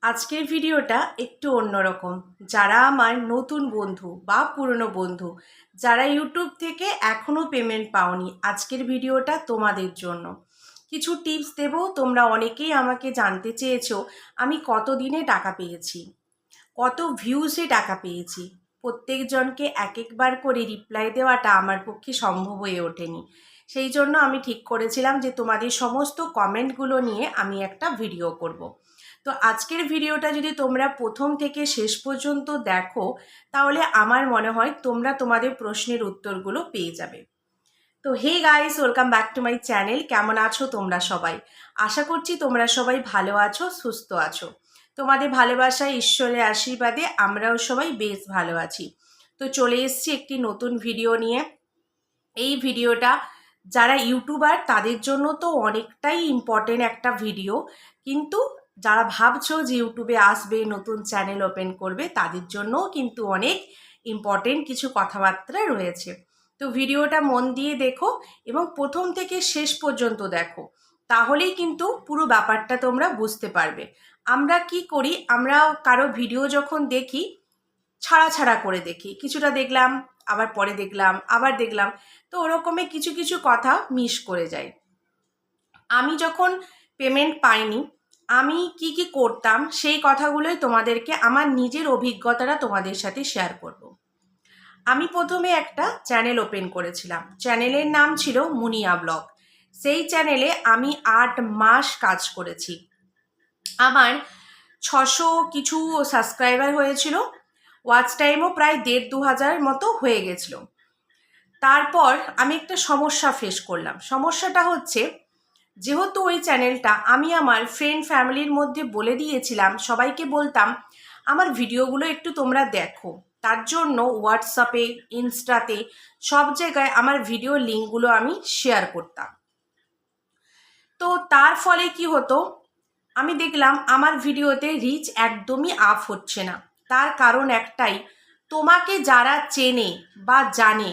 আজকের ভিডিওটা একটু অন্যরকম। যারা আমার নতুন বন্ধু বা পুরনো বন্ধু, যারা ইউটিউব থেকে এখনও পেমেন্ট পাওনি, আজকের ভিডিওটা তোমাদের জন্য। কিছু টিপস দেব। তোমরা অনেকেই আমাকে জানতে চেয়েছো আমি কত দিনে টাকা পেয়েছি, কত ভিউসে টাকা পেয়েছি। প্রত্যেকজনকে এক একবার করে রিপ্লাই দেওয়াটা আমার পক্ষে সম্ভব হয়ে ওঠেনি। সেই জন্য আমি ঠিক করেছিলাম যে তোমাদের সমস্ত কমেন্টগুলো নিয়ে আমি একটা ভিডিও করব। তো আজকের ভিডিওটা যদি তোমরা প্রথম থেকে শেষ পর্যন্ত দেখো, তাহলে আমার মনে হয় তোমরা তোমাদের প্রশ্নের উত্তরগুলো পেয়ে যাবে। তো hey guys, welcome back to my channel. কেমন আছো তোমরা সবাই? আশা করছি তোমরা সবাই ভালো আছো, সুস্থ আছো। তোমাদের ভালোবাসায়, ঈশ্বরের আশীর্বাদে আমরাও সবাই বেশ ভালো আছি। তো চলে এসেছি একটি নতুন ভিডিও নিয়ে। এই ভিডিওটা যারা ইউটিউবার তাদের জন্য তো অনেকটাই ইম্পর্টেন্ট একটা ভিডিও, কিন্তু যারা ভাবছো যে ইউটিউবে আসবে, নতুন চ্যানেল ওপেন করবে, তাদের জন্যও কিন্তু অনেক ইম্পর্টেন্ট কিছু কথাবার্তা রয়েছে। তো ভিডিওটা মন দিয়ে দেখো এবং প্রথম থেকে শেষ পর্যন্ত দেখো, তাহলেই কিন্তু পুরো ব্যাপারটা তোমরা বুঝতে পারবে। আমরা কি করি, আমরা কারো ভিডিও যখন দেখি ছাড়া ছাড়া করে দেখি, কিছুটা দেখলাম, আবার পরে দেখলাম, আবার দেখলাম, তো ওরকমই কিছু কিছু কথা মিস করে যায়। আমি যখন পেমেন্ট পাইনি আমি কি কি করতাম সেই কথাগুলোই তোমাদেরকে, আমার নিজের অভিজ্ঞতাটা তোমাদের সাথে শেয়ার করব। আমি প্রথমে একটা চ্যানেল ওপেন করেছিলাম। চ্যানেলের নাম ছিল মুনিয়া ব্লগ। সেই চ্যানেলে আমি 8 মাস কাজ করেছি। আমার 600 কিছু সাবস্ক্রাইবার হয়েছিল, ওয়াচ টাইমও প্রায় 1,500 মতো হয়ে গেছিল। তারপর আমি একটা সমস্যা ফেস করলাম। সমস্যাটা হচ্ছে, যেহেতু ওই চ্যানেলটা আমি আমার ফ্রেন্ড ফ্যামিলির মধ্যে বলে দিয়েছিলাম, সবাইকে বলতাম আমার ভিডিওগুলো একটু তোমরা দেখো, তার জন্য হোয়াটসঅ্যাপে, ইনস্টাতে সব জায়গায় আমার ভিডিও লিঙ্কগুলো আমি শেয়ার করতাম। তো তার ফলে কি হতো, আমি দেখলাম আমার ভিডিওতে রিচ একদমই আপ হচ্ছে না। তার কারণ একটাই, তোমাকে যারা চেনে বা জানে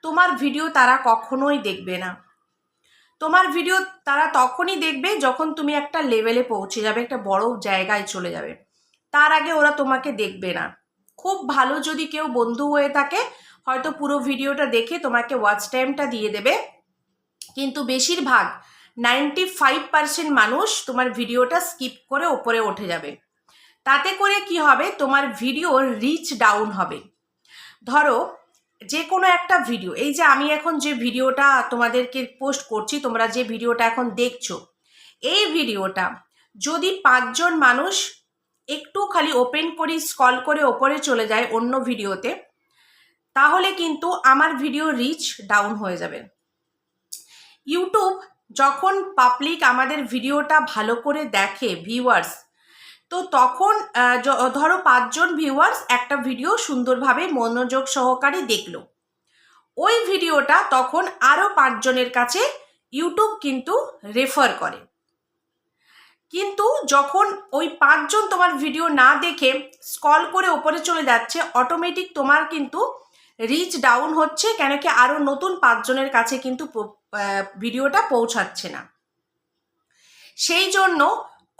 তোমার ভিডিও তারা কখনোই দেখবে না। তোমার ভিডিও তারা তখনই দেখবে যখন তুমি একটা লেভেলে পৌঁছে যাবে, একটা বড় জায়গায় চলে যাবে। তার আগে ওরা তোমাকে দেখবে না। খুব ভালো যদি কেউ বন্ধু হয়ে থাকে, হয়তো পুরো ভিডিওটা দেখে তোমাকে ওয়াচ টাইমটা দিয়ে দেবে, কিন্তু বেশিরভাগ 95% মানুষ তোমার ভিডিওটা স্কিপ করে ওপরে উঠে যাবে। তাতে করে কি হবে, তোমার ভিডিওর রিচ ডাউন হবে। ধরো যে কোনো একটা ভিডিও, এই যে আমি এখন যে ভিডিওটা তোমাদেরকে পোস্ট করছি, তোমরা যে ভিডিওটা এখন দেখছো, এই ভিডিওটা যদি 5 জন মানুষ একটু খালি ওপেন করি স্ক্রল করে ওপরে চলে যায় অন্য ভিডিওতে, তাহলে কিন্তু আমার ভিডিও রিচ ডাউন হয়ে যাবে। ইউটিউব যখন পাবলিক আমাদের ভিডিওটা ভালো করে দেখে, ভিউয়ার্স, তো তখন ধরো 5 জন ভিউয়ার্স একটা ভিডিও সুন্দরভাবে মনোযোগ সহকারে দেখলো, ওই ভিডিওটা তখন আরও 5 জনের কাছে ইউটিউব কিন্তু রেফার করে। কিন্তু যখন ওই 5 জন তোমার ভিডিও না দেখে স্ক্রল করে ওপরে চলে যাচ্ছে, অটোমেটিক তোমার কিন্তু রিচ ডাউন হচ্ছে, কেন কি আরও নতুন 5 জনের কাছে কিন্তু ভিডিওটা পৌঁছাচ্ছে না। সেই জন্য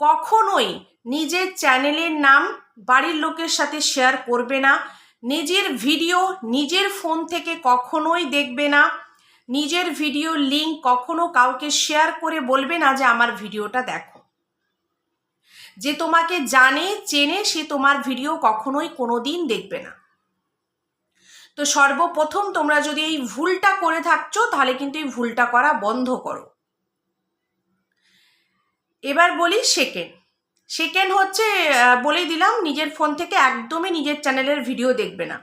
কখনোই নিজের চ্যানেলের নাম বাড়ির লোকের সাথে শেয়ার করবে না। নিজের ভিডিও নিজের ফোন থেকে কখনোই দেখবে না। নিজের ভিডিও লিঙ্ক কখনো কাউকে শেয়ার করে বলবে না যে আমার ভিডিওটা দেখো। যে তোমাকে জানে চেনে সে তোমার ভিডিও কখনোই কোনোদিন দেখবে না। তো সর্বপ্রথম তোমরা যদি এই ভুলটা করে থাকছো, তাহলে কিন্তু এই ভুলটা করা বন্ধ করো। এবার বলি সেকেন্ড হচ্ছে, বলেই দিলাম, নিজের ফোন থেকে একদমই নিজের চ্যানেলের ভিডিও দেখবে না।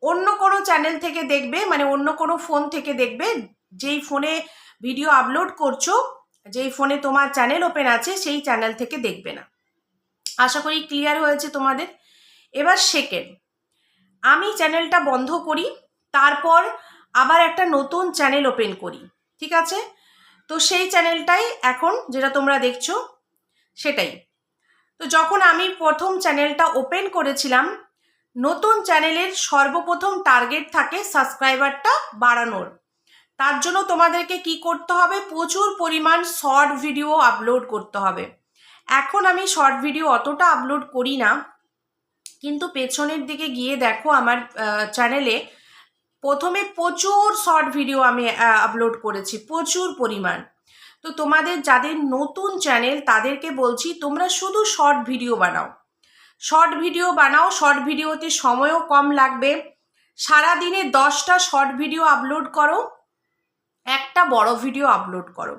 অন্য কোনো চ্যানেল থেকে দেখবে, মানে অন্য কোনো ফোন থেকে দেখবে। যেই ফোনে ভিডিও আপলোড করছো, যেই ফোনে তোমার চ্যানেল ওপেন আছে, সেই চ্যানেল থেকে দেখবে না। আশা করি ক্লিয়ার হয়েছে তোমাদের। এবার আমি চ্যানেলটা বন্ধ করি, তারপর আবার একটা নতুন চ্যানেল ওপেন করি, ঠিক আছে? তো সেই চ্যানেলটাই এখন যেটা তোমরা দেখছো সেটাই। তো যখন আমি প্রথম চ্যানেলটা ওপেন করেছিলাম, নতুন চ্যানেলের সর্বপ্রথম টার্গেট থাকে সাবস্ক্রাইবারটা বাড়ানোর। তার জন্য তোমাদেরকে কি করতে হবে, প্রচুর পরিমাণ শর্ট ভিডিও আপলোড করতে হবে। এখন আমি শর্ট ভিডিও অতটা আপলোড করি না, কিন্তু পেছনের দিকে গিয়ে দেখো আমার চ্যানেলে প্রথমে প্রচুর শর্ট ভিডিও আমি আপলোড করেছি, প্রচুর পরিমাণ। তো তোমাদের যাদের নতুন চ্যানেল তাদেরকে বলছি, তোমরা শুধু শর্ট ভিডিও বানাও, শর্ট ভিডিও বানাও। শর্ট ভিডিওতে সময়ও কম লাগবে। সারাদিনে 10টা শর্ট ভিডিও আপলোড করো, একটা বড় ভিডিও আপলোড করো।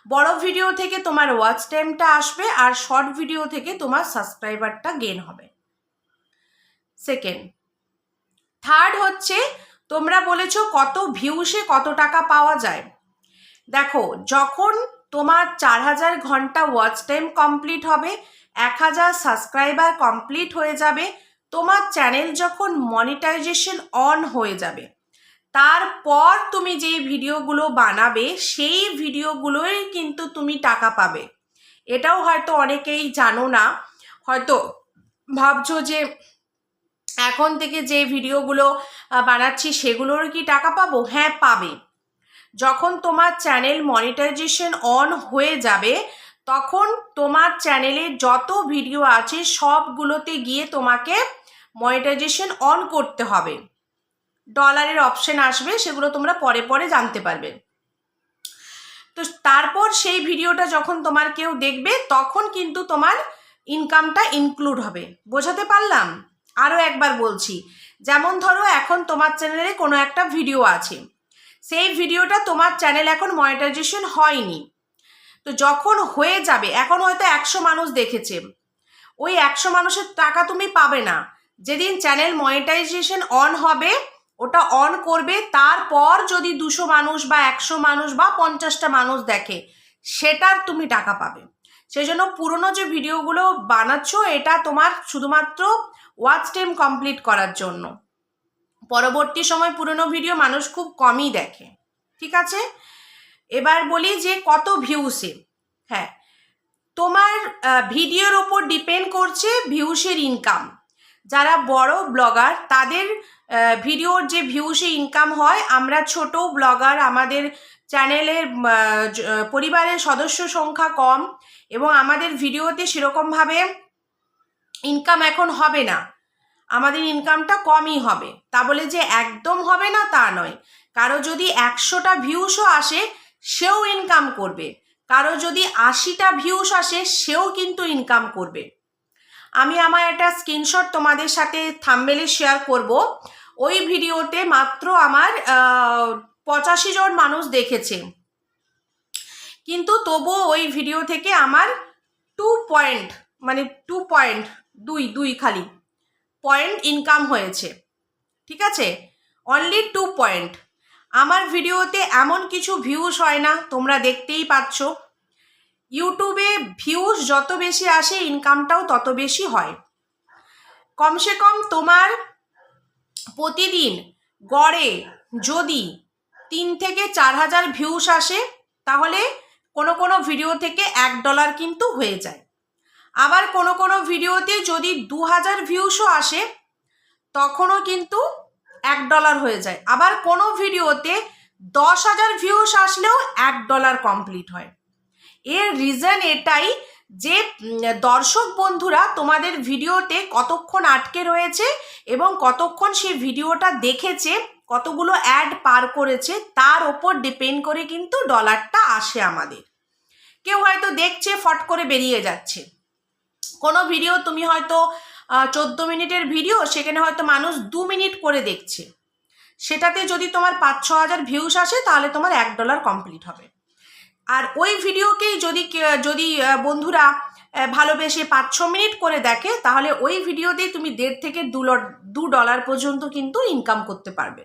বড় ভিডিও থেকে তোমার ওয়াচ টাইমটা আসবে, আর শর্ট ভিডিও থেকে তোমার সাবস্ক্রাইবারটা গেইন হবে। সেকেন্ড। থার্ড হচ্ছে, তোমরা বলেছো কত ভিউসে কত টাকা পাওয়া যায়। দেখো, যখন তোমার 4000 ঘন্টা ওয়াচ টাইম কমপ্লিট হবে, 1000 সাবস্ক্রাইবার কমপ্লিট হয়ে যাবে, তোমার চ্যানেল যখন মনিটাইজেশন অন হয়ে যাবে, তারপর তুমি যেই ভিডিওগুলো বানাবে সেই ভিডিওগুলোই কিন্তু তুমি টাকা পাবে। এটাও হয়তো অনেকেই জানো না, হয়তো ভাবছো যে এখন থেকে যে ভিডিওগুলো বানাচ্ছি সেগুলোর কি টাকা পাবো? হ্যাঁ, পাবে। যখন তোমার চ্যানেল মনিটাইজেশন অন হয়ে যাবে, তখন তোমার চ্যানেলে যত ভিডিও আছে সবগুলোতে গিয়ে তোমাকে মনিটাইজেশন অন করতে হবে। ডলারের অপশন আসবে, সেগুলো তোমরা পরে পরে জানতে পারবে। তো তারপর সেই ভিডিওটা যখন তোমার কেউ দেখবে, তখন কিন্তু তোমার ইনকামটা ইনক্লুড হবে। বোঝাতে পারলাম? আরও একবার বলছি, যেমন ধরো এখন তোমার চ্যানেলে কোনো একটা ভিডিও আছে, সেই ভিডিওটা তোমার চ্যানেল এখন মনিটাইজেশন হয়নি। তো যখন হয়ে যাবে, এখন হয়তো 100 মানুষ দেখেছে, ওই 100 মানুষের টাকা তুমি পাবে না। যেদিন চ্যানেল মনিটাইজেশন অন হবে, ওটা অন করবে, তারপর যদি 200 মানুষ বা 100 মানুষ বা 50টা মানুষ দেখে, সেটার তুমি টাকা পাবে। সেই জন্য পুরনো যে ভিডিওগুলো বানাচ্ছ, এটা তোমার শুধুমাত্র ওয়াচ টাইম কমপ্লিট করার জন্য। পরবর্তী সময় পুরনো ভিডিও মানুষ খুব কমই দেখে। ঠিক আছে, এবার বলি যে কত ভিউসে। হ্যাঁ, তোমার ভিডিওর ওপর ডিপেন্ড করছে ভিউসের ইনকাম। যারা বড় ব্লগার তাদের ভিডিওর যে ভিউসে ইনকাম হয়, আমরা ছোট ব্লগার, আমাদের চ্যানেলের পরিবারের সদস্য সংখ্যা কম এবং আমাদের ভিডিওতে সেরকমভাবে ইনকাম এখন হবে না, আমাদের ইনকামটা কমই হবে। তা বলে যে একদম হবে না তা নয়। কারো যদি 100টা ভিউসও আসে সেও ইনকাম করবে, কারো যদি 80টা ভিউস আসে সেও কিন্তু ইনকাম করবে। আমি আমার একটা স্ক্রিনশট তোমাদের সাথে থাম্বনেলে শেয়ার করব। ওই ভিডিওতে মাত্র আমার 85 জন মানুষ দেখেছে, কিন্তু তবুও ওই ভিডিও থেকে আমার 2.2 খালি পয়েন্ট ইনকাম হয়েছে। ঠিক আছে, অনলি 2 পয়েন্ট। আমার ভিডিওতে এমন কিছু ভিউস হয় না, তোমরা দেখতেই পাচ্ছ। ইউটিউবে ভিউস যত বেশি আসে, ইনকামটাও তত বেশি হয়। কমসে কম তোমার প্রতিদিন গড়ে যদি 3 থেকে 4000 ভিউস আসে, তাহলে কোনো কোনো ভিডিও থেকে $1 কিন্তু হয়ে যায়। আবার কোনো কোনো ভিডিওতে যদি 2000 ভিউসও আসে, তখনও কিন্তু $1 হয়ে যায়। আবার কোনো ভিডিওতে 10,000 ভিউস আসলেও $1 কমপ্লিট হয়। এর রিজন এটাই যে দর্শক বন্ধুরা তোমাদের ভিডিওতে কতক্ষণ আটকে রয়েছে এবং কতক্ষণ সেই ভিডিওটা দেখেছে, কতগুলো অ্যাড পার করেছে, তার ওপর ডিপেন্ড করে কিন্তু ডলারটা আসে আমাদের। কেউ হয়তো দেখছে, ফট করে বেরিয়ে যাচ্ছে। কোনো ভিডিও তুমি হয়তো 14 মিনিটের ভিডিও, সেখানে হয়তো মানুষ 2 মিনিট করে দেখছে, সেটাতে যদি তোমার 5-6 হাজার ভিউস আসে, তাহলে তোমার $1 কমপ্লিট হবে। আর ওই ভিডিওকেই যদি বন্ধুরা ভালোবেসে 5-6 মিনিট করে দেখে, তাহলে ওই ভিডিওতেই তুমি $1.5 থেকে $2 পর্যন্ত কিন্তু ইনকাম করতে পারবে।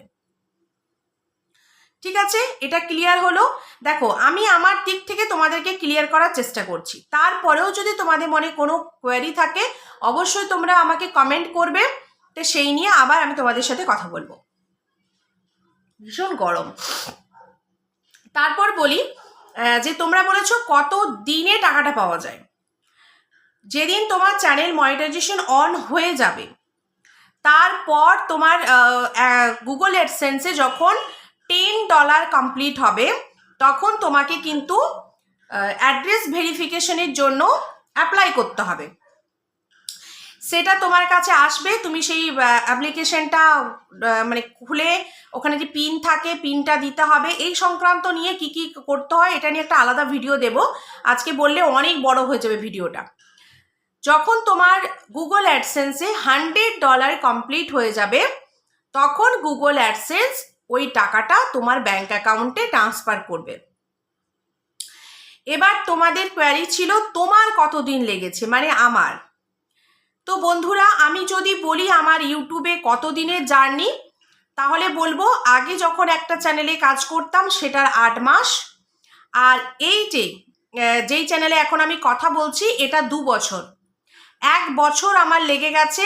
ঠিক আছে, এটা ক্লিয়ার হলো? দেখো, আমি আমার দিক থেকে তোমাদেরকে ক্লিয়ার করার চেষ্টা করছি। তারপরেও যদি তোমাদের মনে কোনো কোয়েরি থাকে, অবশ্যই তোমরা আমাকে কমেন্ট করবে, তো সেই নিয়ে আবার আমি তোমাদের সাথে কথা বলবো। ভীষণ গরম। তারপর বলি যে তোমরা বলেছো কত দিনে টাকাটা পাওয়া যায়। যেদিন তোমার চ্যানেল মনিটাইজেশন অন হয়ে যাবে, তারপর তোমার গুগল অ্যাডসেন্সে যখন $10 কমপ্লিট হবে, তখন তোমাকে কিন্তু অ্যাড্রেস ভেরিফিকেশনের জন্য অ্যাপ্লাই করতে হবে। সেটা তোমার কাছে আসবে, তুমি সেই অ্যাপ্লিকেশনটা মানে খুলে ওখানে যে পিন থাকে পিনটা দিতে হবে। এই সংক্রান্ত নিয়ে কি কি করতে হয় এটা নিয়ে একটা আলাদা ভিডিও দেব, আজকে বললে অনেক বড় হয়ে যাবে ভিডিওটা। যখন তোমার গুগল অ্যাডসেন্সে $100 কমপ্লিট হয়ে যাবে, তখন গুগল অ্যাডসেন্স ওই টাকাটা তোমার ব্যাংক অ্যাকাউন্টে ট্রান্সফার করবে। এবার তোমাদের কোয়ারি ছিল তোমার কতদিন লেগেছে, মানে আমার। তো বন্ধুরা, আমি যদি বলি আমার ইউটিউবে কতদিনের জার্নি, তাহলে বলবো আগে যখন একটা চ্যানেলে কাজ করতাম সেটার 8 মাস, আর এই যেই চ্যানেলে এখন আমি কথা বলছি এটা 2 বছর। 1 বছর আমার লেগে গেছে,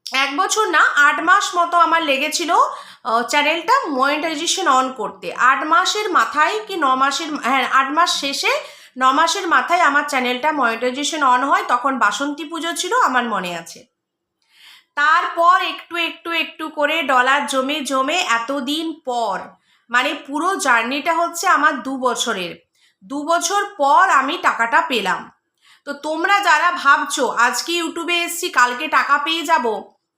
1 বছর না, 8 মাস মতো আমার লেগেছিল চ্যানেলটা মনিটাইজেশন অন করতে। 8 মাসের মাথায় কি 9 মাসের, হ্যাঁ 8 মাস শেষে 9 মাসের মাথায় আমার চ্যানেলটা মনিটাইজেশন অন হয়। তখন বাসন্তী পুজো ছিল, আমার মনে আছে। তারপর একটু একটু একটু করে ডলার জমে জমে এতদিন পর, মানে পুরো জার্নিটা হচ্ছে আমার 2 বছরের। 2 বছর পর আমি টাকাটা পেলাম। তো তোমরা যারা ভাবছো আজকে ইউটিউবে এসছি কালকে টাকা পেয়ে যাব,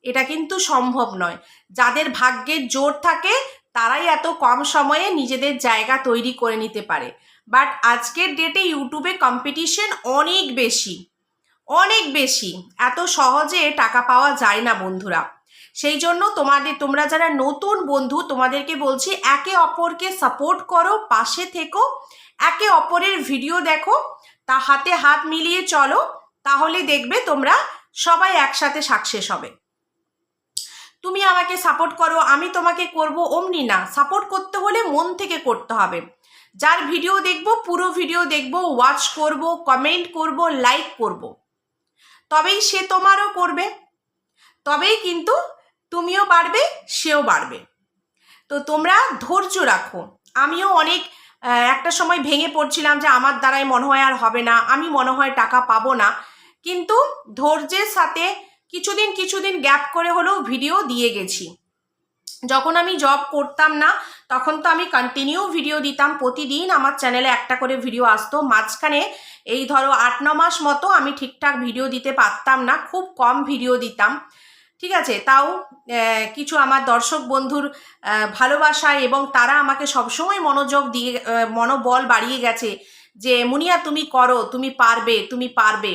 এটা কিন্তু সম্ভব নয়। যাদের ভাগ্যের জোর থাকে তারাই এত কম সময়ে নিজেদের জায়গা তৈরি করে নিতে পারে। বাট আজকের ডেটে ইউটিউবে কম্পিটিশন অনেক বেশি, অনেক বেশি। এত সহজে টাকা পাওয়া যায় না বন্ধুরা। সেই জন্য তোমরা যারা নতুন বন্ধু, তোমাদেরকে বলছি একে অপরকে সাপোর্ট করো, পাশে থেকো, একে অপরের ভিডিও দেখো, তা হাতে হাত মিলিয়ে চলো, তাহলে দেখবে তোমরা সবাই একসাথে সাকসেস হবে। তুমি আমাকে সাপোর্ট করো, আমি তোমাকে করব, অমনি না। সাপোর্ট করতে হলে মন থেকে করতে হবে। যার ভিডিও দেখবো পুরো ভিডিও দেখবো, ওয়াচ করব, কমেন্ট করব, লাইক করব, তবেই সে তোমারও করবে, তবেই কিন্তু তুমিও বাড়বে, সেও বাড়বে। তো তোমরা ধৈর্য রাখো। আমিও অনেক একটা সময় ভেঙে পড়ছিলাম যে আমার দ্বারাই মনে হয় আর হবে না, আমি মনে হয় টাকা পাবো না, কিন্তু ধৈর্যের সাথে কিছুদিন গ্যাপ করে হলেও ভিডিও দিয়ে গেছি। যখন আমি জব করতাম না তখন তো আমি কন্টিনিউ ভিডিও দিতাম, প্রতিদিন আমার চ্যানেলে একটা করে ভিডিও আসতো। মাঝখানে এই ধরো 8-9 মাস মতো আমি ঠিকঠাক ভিডিও দিতে পারতাম না, খুব কম ভিডিও দিতাম, ঠিক আছে। তাও কিছু আমার দর্শক বন্ধুর ভালোবাসায় এবং তারা আমাকে সবসময় মনোযোগ দিয়ে মনোবল বাড়িয়ে গেছে যে মুনিয়া তুমি করো, তুমি পারবে, তুমি পারবে।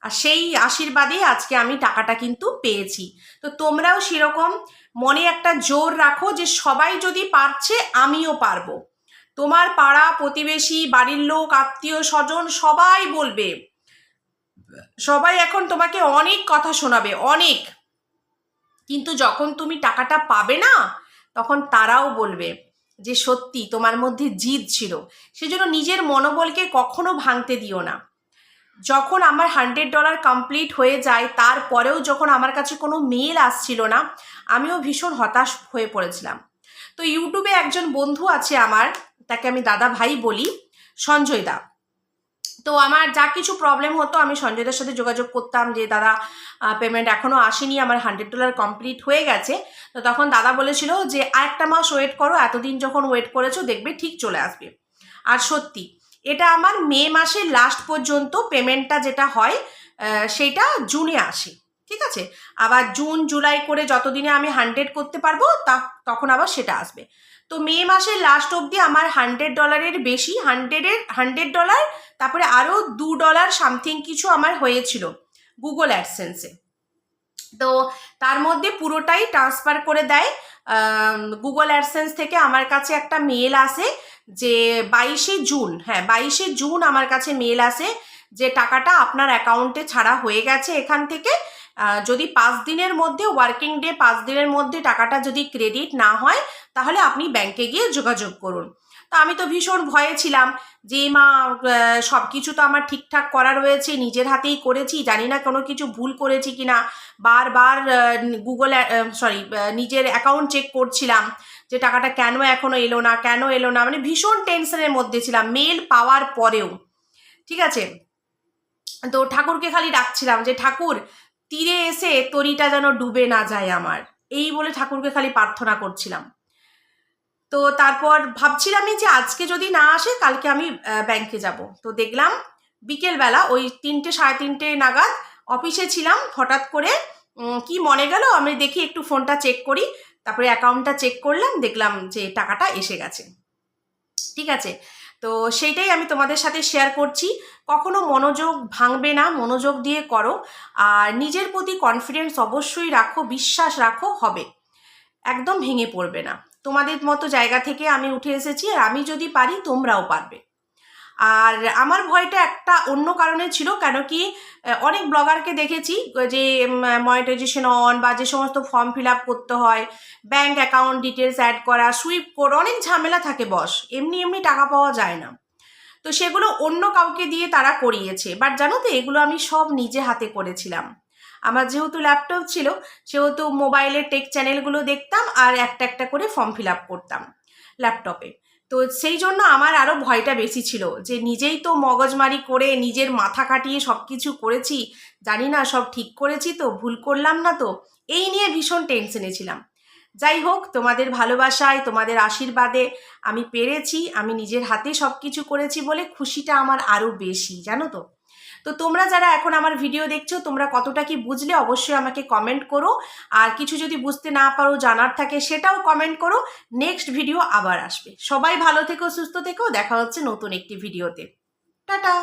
আর সেই আশীর্বাদেই আজকে আমি টাকাটা কিন্তু পেয়েছি। তো তোমরাও সেরকম মনে একটা জোর রাখো যে সবাই যদি পারছে আমিও পারবো। তোমার পাড়া প্রতিবেশী, বাড়ির লোক, আত্মীয় স্বজন সবাই বলবে, সবাই এখন তোমাকে অনেক কথা শোনাবে, অনেক। কিন্তু যখন তুমি টাকাটা পাবে না তখন তারাও বলবে যে সত্যি তোমার মধ্যে জিদ ছিল। সেজন্য নিজের মনোবলকে কখনো ভাঙতে দিও না। যখন আমার $100 কমপ্লিট হয়ে যায়, তারপরেও যখন আমার কাছে কোনো মেল আসছিল না, আমিও ভীষণ হতাশ হয়ে পড়েছিলাম। তো ইউটিউবে একজন বন্ধু আছে আমার, তাকে আমি দাদা ভাই বলি, সঞ্জয় দা। তো আমার যা কিছু প্রবলেম হতো আমি সঞ্জয়দার সাথে যোগাযোগ করতাম যে দাদা পেমেন্ট এখনও আসেনি, আমার $100 কমপ্লিট হয়ে গেছে। তো তখন দাদা বলেছিল যে আরেকটা মাস ওয়েট করো, এতদিন যখন ওয়েট করেছো দেখবে ঠিক চলে আসবে। আর সত্যি এটা আমার মে মাসের লাস্ট পর্যন্ত পেমেন্টটা যেটা হয় সেটা জুনে আসে, ঠিক আছে। আবার জুন জুলাই করে যতদিনে আমি 100 করতে পারবো তখন আবার সেটা আসবে। তো মে মাসের লাস্ট অবধি আমার $100 বেশি, $100, তারপরে আরও $2 সামথিং কিছু আমার হয়েছিল গুগল অ্যাডসেন্সে। তো তার মধ্যে পুরোটাই ট্রান্সফার করে দেয় গুগল অ্যাডসেন্স থেকে। আমার কাছে একটা মেল আসে যে 22শে জুন, হ্যাঁ 22শে জুন আমার কাছে মেল আসে যে টাকাটা আপনার অ্যাকাউন্টে ছাড়া হয়ে গেছে এখান থেকে। যদি 5 দিনের মধ্যে, ওয়ার্কিং ডে 5 দিনের মধ্যে টাকাটা যদি ক্রেডিট না হয় তাহলে আপনি ব্যাংকে গিয়ে যোগাযোগ করুন। তো আমি তো ভীষণ ভয়ে ছিলাম যে মা সব কিছু তো আমার ঠিকঠাক করা রয়েছে, নিজের হাতেই করেছি, জানি না কোনো কিছু ভুল করেছি কিনা। বারবার নিজের অ্যাকাউন্ট চেক করছিলাম যে টাকাটা কেন এখনো এলো না, কেন এলো না, মানে ভীষণ টেনশনের মধ্যে ছিলাম মেল পাওয়ার পরেও, ঠিক আছে। তো ঠাকুরকে খালি ডাকছিলাম যে ঠাকুর তীরে এসে তরিটা যেন ডুবে না যায় আমার, এই বলে ঠাকুরকে খালি প্রার্থনা করছিলাম। তো তারপর ভাবছিলামই যে আজকে যদি না আসে কালকে আমি ব্যাংকে যাব। তো দেখলাম বিকেলবেলা ওই 3টে 3:30 নাগাদ অফিসে ছিলাম, হঠাৎ করে কি মনে গেল, আমি দেখি একটু ফোনটা চেক করি, তারপরে অ্যাকাউন্টটা চেক করলাম, দেখলাম যে টাকাটা এসে গেছে। ঠিক আছে, তো সেইটাই আমি তোমাদের সাথে শেয়ার করছি। কখনো মনোযোগ ভাঙবে না, মনোযোগ দিয়ে করো, আর নিজের প্রতি কনফিডেন্স অবশ্যই রাখো, বিশ্বাস রাখো, হবে, একদম ভেঙে পড়বে না। তোমাদের মতো জায়গা থেকে আমি উঠে এসেছি, আর আমি যদি পারি তোমরাও পারবে। আর আমার ভয়টা একটা অন্য কারণে ছিল, কেন কি অনেক ব্লগারকে দেখেছি যে মনিটাইজেশন অন বা যে সমস্ত ফর্ম ফিল আপ করতে হয়, ব্যাঙ্ক অ্যাকাউন্ট ডিটেলস অ্যাড করা, সুইপ কোড, অনেক ঝামেলা থাকে বস, এমনি এমনি টাকা পাওয়া যায় না। তো সেগুলো অন্য কাউকে দিয়ে তারা করিয়েছে, বাট জানো তো এগুলো আমি সব নিজে হাতে করেছিলাম। আমার যেহেতু ল্যাপটপ ছিল, সেহেতু মোবাইলের টেক চ্যানেলগুলো দেখতাম আর একটা একটা করে ফর্ম ফিল আপ করতাম ল্যাপটপে। তো সেই জন্য আমার আরও ভয়টা বেশি ছিল, যে নিজেই তো মগজমারি করে নিজের মাথা খাটিয়ে সব কিছু করেছি, জানি না সব ঠিক করেছি তো, ভুল করলাম না তো, এই নিয়ে ভীষণ টেনশনে ছিলাম। যাই হোক, তোমাদের ভালোবাসায়, তোমাদের আশীর্বাদে আমি পেরেছি, আমি নিজের হাতে সব কিছু করেছি বলে খুশিটা আমার আরও বেশি, জানো তো। তো তোমরা যারা এখন আমার ভিডিও দেখছো, তোমরা কতটা কি বুঝলে অবশ্যই আমাকে কমেন্ট করো, আর কিছু যদি বুঝতে না পারো, জানার থাকে, সেটাও কমেন্ট করো। নেক্সট ভিডিও আবার আসবে। সবাই ভালো থেকো, সুস্থ থেকো, দেখা হচ্ছে নতুন একটি ভিডিওতে। টাটা।